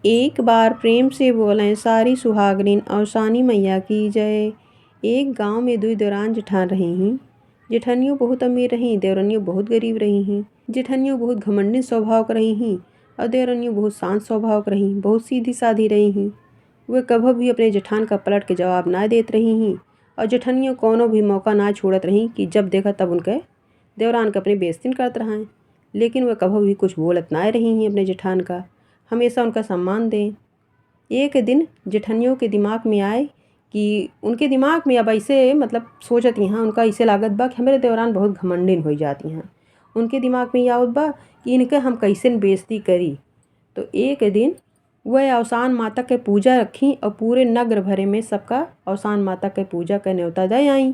एक बार प्रेम से बोलें सारी सुहागनिन अवसानी मैया की जय। एक गांव में दुई देवरान जेठान रही हैं। जेठनियों बहुत अमीर रहीं, देवरनियों बहुत गरीब रही हैं। जेठनियों बहुत घमंडी स्वभाव की रही हैं और देवरनियों बहुत शांत स्वभाव की रहीं, बहुत सीधी साधी रही हैं। वे कभी भी अपने जेठान का पलट के जवाब ना देत रही हैं और जेठनियों कोनो भी मौका ना छोड़त रहीं कि जब देखा तब उनके देवरान के अपनी बेइज्जती करत रहें। लेकिन वह कभी भी कुछ बोलत ना रही हैं अपने जेठान का, हमेशा उनका सम्मान दें। एक दिन जेठनियों के दिमाग में आए कि उनके दिमाग में अब ऐसे मतलब सोचत यहाँ उनका ऐसे लागत बा कि हमारे देवरान बहुत घमंडिन हो जाती हैं। उनके दिमाग में आवत बा कि इनके हम कैसे बेइज्जती करी। तो एक दिन वह अवसान माता के पूजा रखी और पूरे नगर भरे में सबका अवसान माता के पूजा के न्योता दे आई।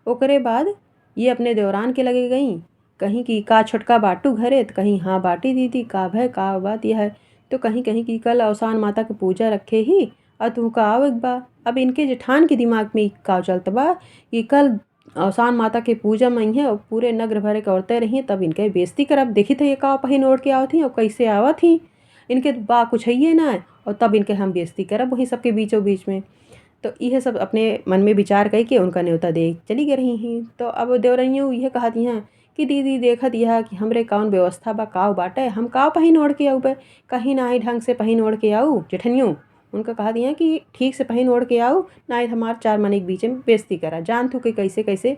ओकरे बाद ये अपने देवरान के लगे गई, कहीं की का छोटका बाटू घरे तो कहीं हाँ बाटी दीदी का भय का बात यह है, तो कहीं कहीं की कल अवसान माता की पूजा रखे ही और तू का आवक बा। अब इनके जेठान के दिमाग में का चलत बा कि कल अवसान माता के पूजा में है और पूरे नगर भरे के औरतें रही तब इनके बेइज्जती करब। देखी थे ये का पहिन ओढ़ के आवत थी और कैसे आवत थी, इनके बा कुछ है ये ना है और तब इनके हम बेइज्जती करब वहीं सबके बीचों बीच में। तो यह सब अपने मन में विचार करके उनका न्योता दे चली गई रही हैं। तो अब देवरनियों यह कहती हैं कि दीदी देखत यह कि हमरे कौन व्यवस्था बा काव बाटे, हम का पहिन ओढ़ के आऊ बे, कहीं ना ही ढंग से पहिन ओढ़ के आऊ। जेठनियों उनका कहा दिया कि ठीक से पहिन ओढ़ के आऊ, ना ही हमार चार मन के बीच में बेइज्जती करा। जान तू कि कैसे कैसे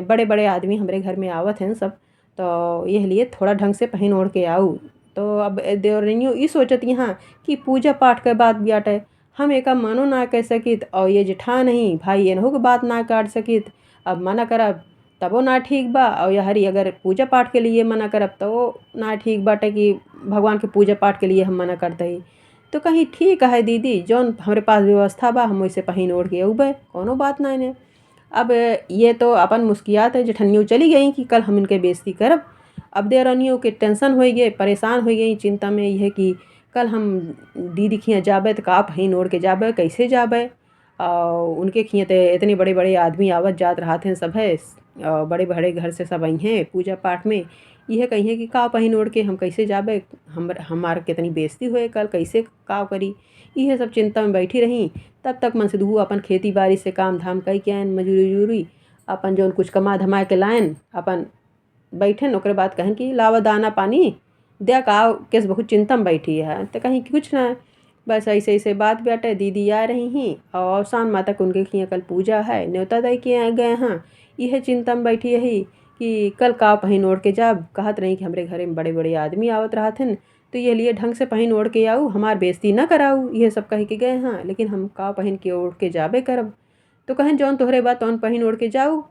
बड़े बड़े आदमी हमारे घर में आवत हैं सब, तो यह लिए थोड़ा ढंग से पहिन ओढ़ के आऊ। तो अब देवरनियों ये सोचत यहाँ कि पूजा पाठ के बाद बाटे, हम एका मनो ना कह सकित और ये जेठान नहीं भाई एनहु के बात ना काट सकित। अब मना करब तबो ना ठीक बा और यहरी अगर पूजा पाठ के लिए मना करब तो ना ठीक बाटे कि भगवान के पूजा पाठ के लिए हम मना करते ही। तो कहीं ठीक है दीदी जौन हमारे पास व्यवस्था बा हम वैसे पहिन ओढ़ के अउबे कोनो बात ना ने। अब ये तो अपन मुस्कियात है, जेठनियों चली गई कि कल हम इनके बेइज्जती करब। अब देवरानियों के टेंशन हो गए, परेशान हो गई, चिंता में यह कि कल हम दीदी खियाँ जाबे तो का पहिन ओढ़ के जाबे, कैसे जाबे। और उनके खियाँ तो इतने बड़े बड़े आदमी आवत जात रहते हैं सब है, बड़े बड़े घर से सब आई हैं पूजा पाठ में। यह कहिए कि का पहिन ओढ़ के हम कैसे जाबे, हमार कितनी बेइज्जती हुए कल कैसे का करी। यह सब चिंता में बैठी रही। तब तक मन से दू अपन खेती बाड़ी से काम धाम कई के आयन, मजूरी उजूरी अपन जौन कुछ कमा धमा के लायन अपन बैठन। ओकरे बाद कहन कि लावा दाना पानी दे का केस बहुत चिंता में बैठी है। तो कहीं कुछ ना बस ऐसे ऐसे बात बाटे। दीदी आ रही हैं और अवसान माता को उनके खियाँ कल पूजा है, न्योता दे के आ गए हैं। यह चिंता में बैठी रही कि कल का पहिन ओढ़ के जाब। कहत रही कि हमारे घरे में बड़े बड़े आदमी आवत रहते तो ये लिए ढंग से पहिन ओढ़ के आऊ, हमार बेइज्जती न कराऊ। यह सब कह के गए हैं, लेकिन हम का पहिन के ओढ़ के जाबे करब। तो कहें जौन तोहरे बात तौन पहिन ओढ़ के जाऊ,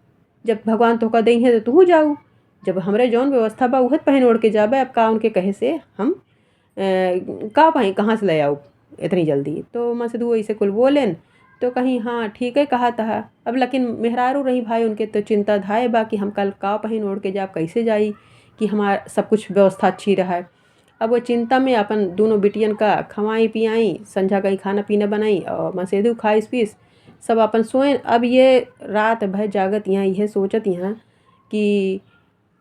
जब भगवान तोहका दई है तो तू जाऊ, जब हमरे जौन व्यवस्था बा उहे पहिन ओढ़ के जाबे। अब का उनके कहे से हम का पाई कहाँ से ले आऊ इतनी जल्दी। तो मैं से दू ऐसे कुल बोलेन तो कहीं हाँ ठीक है कहा था। अब लेकिन मेहरारू रही भाई उनके तो चिंता धाए बा कि हम कल का पहिन ओढ़ के जाब, कैसे जाई कि हमार सब कुछ व्यवस्था अच्छी रहा। अब वो चिंता में अपन दोनों बिटियन का खवाई पियाई, संझा कहीं खाना पीना बनाई और मसेदू खाइस पीस सब अपन सोए। अब ये रात भर जागत यहाँ यह सोचत यहाँ कि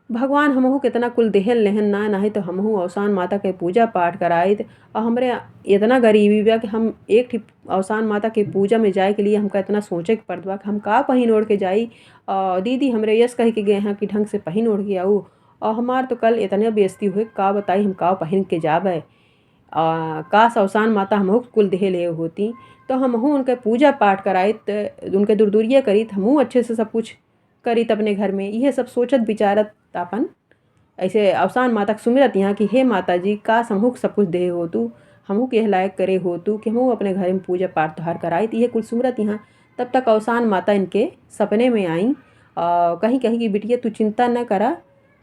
भगवान हमहू कितना कुल देहन लेहन ना नहीं तो हमहू अवसान माता के पूजा पाठ कराई। और हमरे इतना गरीबी बा कि हम एक ठीक अवसान माता के पूजा में जाए के लिए हमका इतना सोचे के पड़त बा कि हम का पहिन ओढ़ के जाई। और दीदी हमरे यस कह के गए हैं कि ढंग से पहिन ओढ़ के आऊ और हमार तो कल इतने बेइज्जती हुए का बताई हम का पहिन के जाबे। काश अवसान माता हमहू कुल देह ले होती तो हमहू उनके पूजा पाठ कराई, उनके दूरदूरिया करी, हमहू अच्छे से सब कुछ करी अपने घर में। यह सब सोचत विचारत अपन ऐसे अवसान माता के सुमिरत यहाँ कि हे माता जी का हमहू सब कुछ दे हो तू, हमहू के लायक करे हो तू कि हमहू अपने घर में पूजा पाठ त्योहार कराई। तो यह कुल सुमिरत यहाँ। तब तक अवसान माता इनके सपने में आई और कहीं कहीं की बिटिया तू चिंता न करा,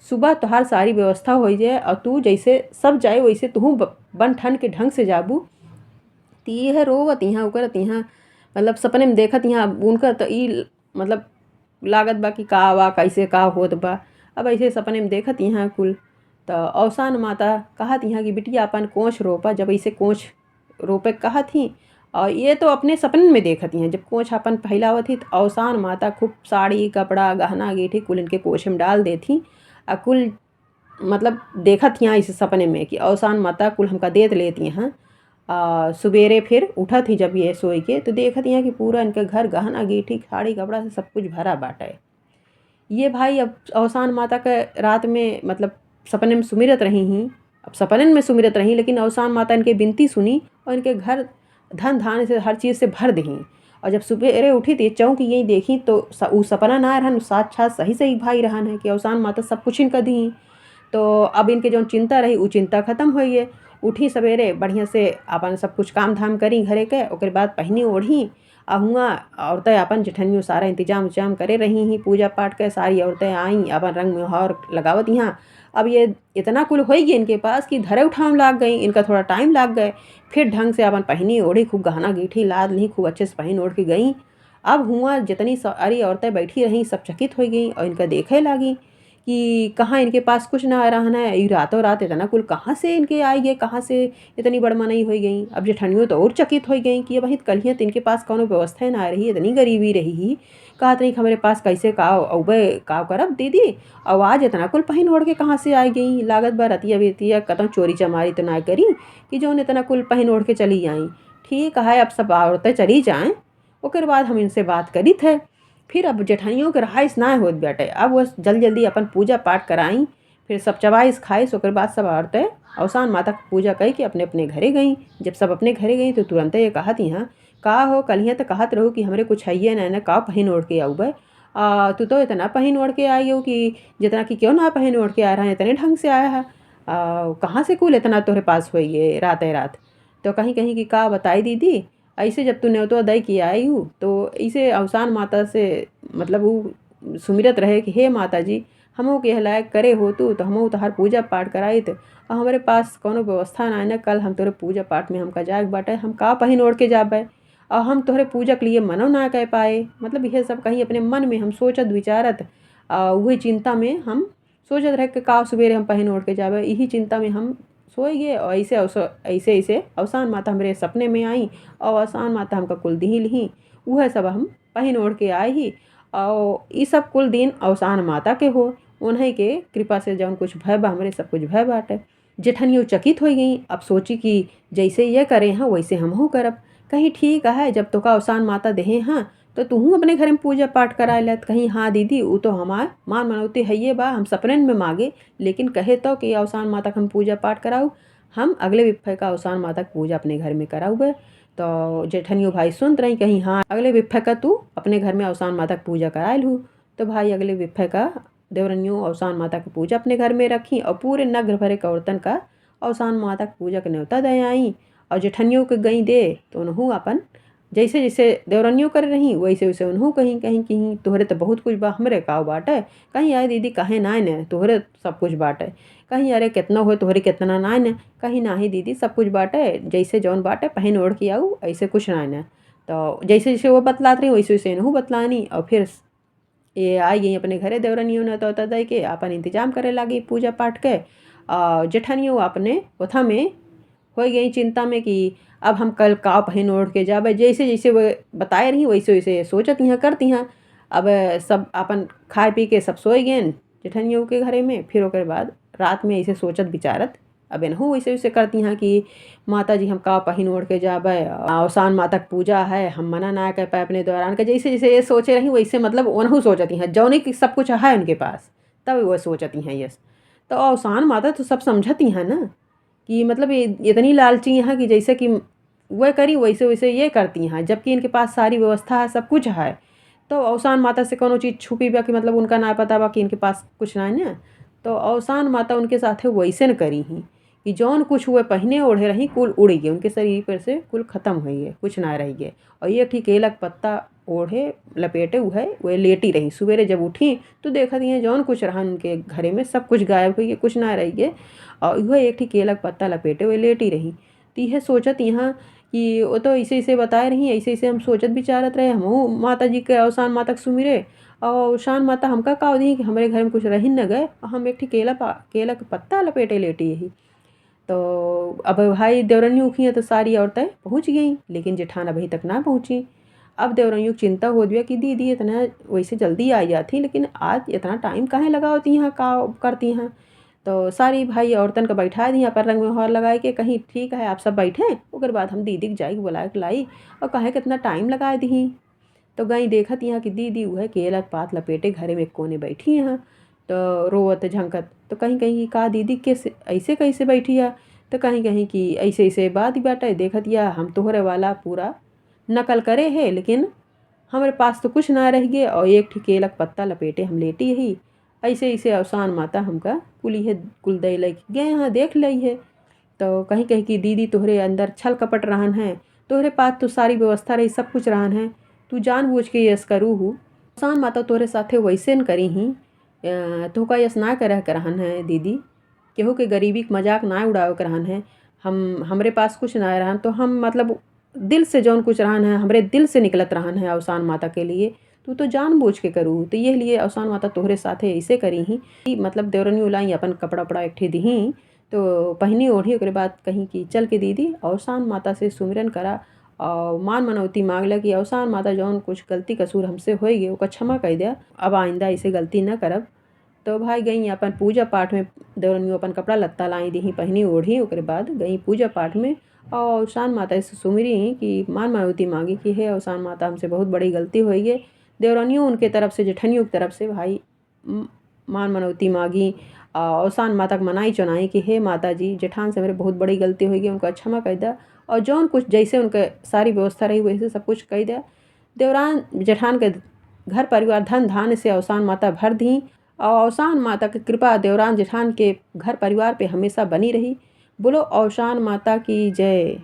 सुबह तोहार सारी व्यवस्था हो जाए और तू जैसे सब जाए वैसे तू बन ठन के ढंग से जाबू। तो यह रोवत यहाँ उकरत यहाँ मतलब सपने में देखत यहाँ उनका तो ई मतलब लागत बा कि का बा कैसे का होत बा। अब ऐसे सपने में देखत यहाँ कुल तो अवसान माता कहत यहाँ कि बिटिया अपन कोच रोपा। जब ऐसे कोच रोपे कहत ही और ये तो अपने सपने में देखत हैं जब कोच अपन फैलावत थी तो अवसान माता खूब साड़ी कपड़ा गहना गेठी कुल इनके कोच में डाल देती और कुल मतलब देखत यहाँ इस सपने में कि अवसान माता कुल हमका देत लेती हैं सवेरे फिर उठा थी जब ये सोई के तो देखत यहाँ कि पूरा इनके घर गहना गीठी साड़ी कपड़ा से सब कुछ भरा बाटे। ये भाई अब अवसान माता के रात में मतलब सपने में सुमिरत रही हैं। अब सपनन में सुमिरत रही लेकिन अवसान माता इनके बिनती सुनी और इनके घर धन धान से हर चीज़ से भर दही। और जब सवेरे उठी थी चौंक यही देखी तो उ सपना ना रहन साक्षात सही सही भाई रहन है कि अवसान माता सब कुछ इनका दी। तो अब इनके जो चिंता रही वो चिंता खत्म हुई है। उठी सवेरे बढ़िया से अपन सब कुछ काम धाम करी घरे के ओकर बाद पहनी ओढ़ी हुआ औरतें अपन जेठनियों सारा इंतजाम उजाम करे रही ही पूजा पाठ के सारी औरतें आई अपन रंग मुहर लगावत यहाँ। अब ये इतना कुल हो गई इनके पास कि धरे उठाम लाग गई इनका थोड़ा टाइम लाग गए। फिर ढंग से अपन पहनी ओढ़ी खूब गहना गीठी लाद ली खूब अच्छे से पहन ओढ़ के गई। अब हुआ जितनी सारी औरतें बैठी रहीं सब चकित हो गई और इनका देखे लगी कि कहाँ इनके पास कुछ ना आ रहा है। ये रातों रात इतना कुल कहाँ से इनके आई गए कहाँ से इतनी बड़मनई हो गई। अब जेठनियों तो और चकित हो गई कि अब कलियाँ तो इनके पास कौनो व्यवस्था ना रही इतनी गरीबी रही ही कहत नहीं हमारे पास कैसे काव अबे काव करब दीदी आवाज़ इतना कुल पहन ओढ़ के कहाँ से आई गई। लागत बा रतिया बेतिया कतौ चोरी चमारी तो ना करी कि जो इतना कुल पहन ओढ़ के चली आई। ठीक है अब सब औरतें चली जाएँ ओकर बाद हम इनसे बात करी थे। फिर अब जेठनियों के रहाइश ना होत बाटे अब वो जल्दी जल्दी अपन पूजा पाठ कराई। फिर सब चवाइस खाइस ओकर बाद सब औरतें अवसान माता की पूजा कई के अपने अपने घरे गई। जब सब अपने घरे गई तो तुरंत ये कहत यहाँ का हो कलियाँ तो कहत रहो कि हमरे कुछ है ना का पहन ओढ़ के आऊबे तू तो इतना पहन ओढ़ के आई हो कि जितना कि क्यों ना पहन ओढ़ के आ रहा है इतने ढंग से आया है कहाँ से कुल इतना तोहरे पास हुई है रात रात। तो कहीं कहीं कि का बताई दीदी ऐसे जब तू न्योतो अदाई की आई हूँ तो इसे अवसान माता से मतलब वो सुमिरत रहे कि हे माता जी हमो के लायक करे हो तू तो हमो तोहार पूजा पाठ कराई थे और हमारे पास कोनो व्यवस्था ना है कल हम तोरे पूजा पाठ में हमका जाग बाटे हम का पहन ओढ़ के जाबे और हम तोहरे पूजा के लिए मनो ना कह पाए। मतलब यह सब कहीं अपने मन में हम सोचत विचारत वही चिंता में हम सोचत रहे कि का सवेरे हम पहन ओढ़ के जाबे यही चिंता में हम सोई गए और ऐसे ऐसे अवसान माता हमारे सपने में आई और अवसान माता हमका कुल दी ली वह सब हम पहन ओढ़ के आए ही और ये सब कुल दिन अवसान माता के हो उन्हीं के कृपा से जौन कुछ भय बा हमरे सब कुछ भय बाटे। जेठनियों चकित हो गई अब सोची कि जैसे ये करे हैं वैसे हमहू करब कहीं ठीक है जब तो का अवसान माता देहे हाँ तो तू अपने घर में पूजा पाठ करा लेत कहीं हाँ दीदी वो तो हमार मान मनौती है ये बा हम सपने में मांगे लेकिन कहे तो कि अवसान माता का हम पूजा पाठ कराऊ हम अगले विफे का अवसान माता की पूजा अपने घर में कराऊबे। तो जेठनियों भाई सुनत रही कहीं हाँ अगले विफे का तू अपने घर में अवसान माता की पूजा कराए लू। तो भाई अगले विफे का देवरनियों अवसान माता की पूजा अपने घर में रखी और पूरे नगर भरे के औरतन का अवसान माता की पूजा के न्योता दे आई और जेठनियों के गई दे तो उन्हों अपन जैसे जैसे देवरनियों कर रही वैसे वैसे उन्हों कहीं कहीं कहीं तोहरे तो बहुत कुछ बा हमरे काव बाटे कहीं आए दीदी कहे ना ने तोहरे सब कुछ बाटे कहीं अरे कितना हो तोहरे कितना ना ने कहीं ना ही दीदी सब कुछ बाटे जैसे जौन बाटे पहन ओढ़ के आऊ ऐसे कुछ ना ने। तो जैसे जैसे वो बतलात रही वैसे वैसे इन्हों बतलानी और फिर ये आई गई अपने घरे देवरनियों ने तो दे के अपन इंतजाम करे लगी पूजा पाठ के जेठनियों अपने ओथा में हो गई चिंता में कि अब हम कल का पहन ओढ़ के जाबे जैसे जैसे वो बताए रही वैसे वैसे सोचत यहाँ करती हैं। अब सब अपन खाए पी के सब सोए गए जेठनियों के घरे में फिर ओकर बाद रात में ऐसे सोचत विचारत अब इनहू वैसे वैसे करती हैं कि माता जी हम का पहन ओढ़ के जाबे अवसान माता की पूजा है हम मना ना कर पाए अपने दौरान के जैसे जैसे ये सोचे रही वैसे मतलब उन्हों सोचती हैं जौने की सब कुछ है उनके पास तब वो सोचती हैं यस। तो अवसान माता तो सब समझती हैं ना कि मतलब ये इतनी लालची हैं कि जैसे कि वह करी वैसे वैसे ये करती हैं जबकि इनके पास सारी व्यवस्था है सब कुछ है। तो अवसान माता से कोनो चीज़ छुपी बा कि मतलब उनका ना पता बा कि इनके पास कुछ ना है ना। तो अवसान माता उनके साथ वैसे न करी ही कि जौन कुछ हुए पहने ओढ़े रही कुल उड़ गए उनके शरीर पर से कुल ख़त्म हो गए कुछ ना रह गए और ये ठीक केलक पत्ता ओढ़े लपेटे हुए वह लेटी रही। सवेरे जब उठी तो देखा दिए जौन कुछ रहा उनके घरे में सब कुछ गायब हो गए कुछ ना रह गए और वह एक ठीक केलक पत्ता लपेटे हुए लेटी रही। तो यह सोचत यहाँ कि वो तो ऐसे ऐसे बताए रही ऐसे ऐसे हम सोचत विचारत रहे हम माता जी के अवसान माता के सुमिरे और अवसान माता हमका का दी कि हमारे घर में कुछ रही न गए और हम एक ठीक केला का पत्ता लपेटे लेटी यही। तो अब भाई देवरनियों उठी हैं तो सारी औरतें पहुँच गई लेकिन जेठान अभी तक ना पहुँची। अब देवरनियों की चिंता हो गया कि दीदी इतना वैसे जल्दी आ जाती लेकिन आज इतना टाइम काहे लगा होती हैं का करती हैं। तो सारी भाई औरतन का बैठा दी अपन रंग में होर लगाए के कहीं ठीक है आप सब बैठे। ओकर बाद हम दीदी के जाई बुलाए के लाई और कहे कितना टाइम लगा दी। तो गई देखत यहाँ कि दीदी वह केला के पात लपेटे घरे में कोने बैठी यहाँ तो रोवत झंकत। तो कहीं कहीं का दीदी के ऐसे कैसे बैठी है, तो कहीं कहीं कि ऐसे ऐसे बात ही बाटे देखत या हम तोहरे वाला पूरा नकल करे है, लेकिन हमारे पास तो कुछ ना रह गए और एक ठी केला का पत्ता लपेटे हम लेटी ही। ऐसे ऐसे अवसान माता हमका कुली है कुल दई लग गए यहाँ देख लई है। तो कहीं कहीं कि दीदी तोहरे अंदर छल कपट रहन है, तोहरे पास तो सारी व्यवस्था रही सब कुछ रहन है, तू जानबूझ के यस करू हूँ। अवसान माता तोहरे साथे वैसे न करी ही तो का यस ना करह करहन है दीदी, केहू के गरीबी के मजाक ना उड़ावे करहन है। हमरे पास कुछ ना रहन तो हम मतलब दिल से जौन कुछ रहन है हमरे दिल से निकलत रहन है अवसान माता के लिए, तू तो जानबूझ के करू। तो ये लिए अवसान माता तोहरे साथे ऐसे करी ही कि मतलब देवरनी उलाई अपन कपड़ा उपड़ा एकठे दी तो पहनी ओढ़ी। ओकरे बाद कहीं कि चल के दीदी अवसान माता से सुमिरन करा और मान मनौती मांगला कि अवसान माता जौन कुछ गलती कसूर हमसे होई गए ओका क्षमा कर दिया, अब आइंदा ऐसे गलती न करब। तो भाई गई अपन पूजा पाठ में देवरनियों अपन कपड़ा लत्ता लाई दी पहनी ओढ़ी। ओकरे बाद गई पूजा पाठ में और अवसान माता से सुमिरी कि मान मनौती मांगी कि हे अवसान माता हमसे बहुत बड़ी गलती हुई है। देवरानियों उनके तरफ से जेठनियों की तरफ से भाई मान मनौती मांगी और अवसान माता को मनाई चुनाई कि हे माता जी जेठान से मेरे बहुत बड़ी गलती हुई है, उनका क्षमा कर दिया और जौन कुछ जैसे उनके सारी व्यवस्था रही वैसे सब कुछ कह दिया। देवरान जेठान के घर परिवार धन धान्य से अवसान माता भर दी और अवसान माता की कृपा देवरान जेठान के घर परिवार पे हमेशा बनी रही। बोलो अवसान माता की जय।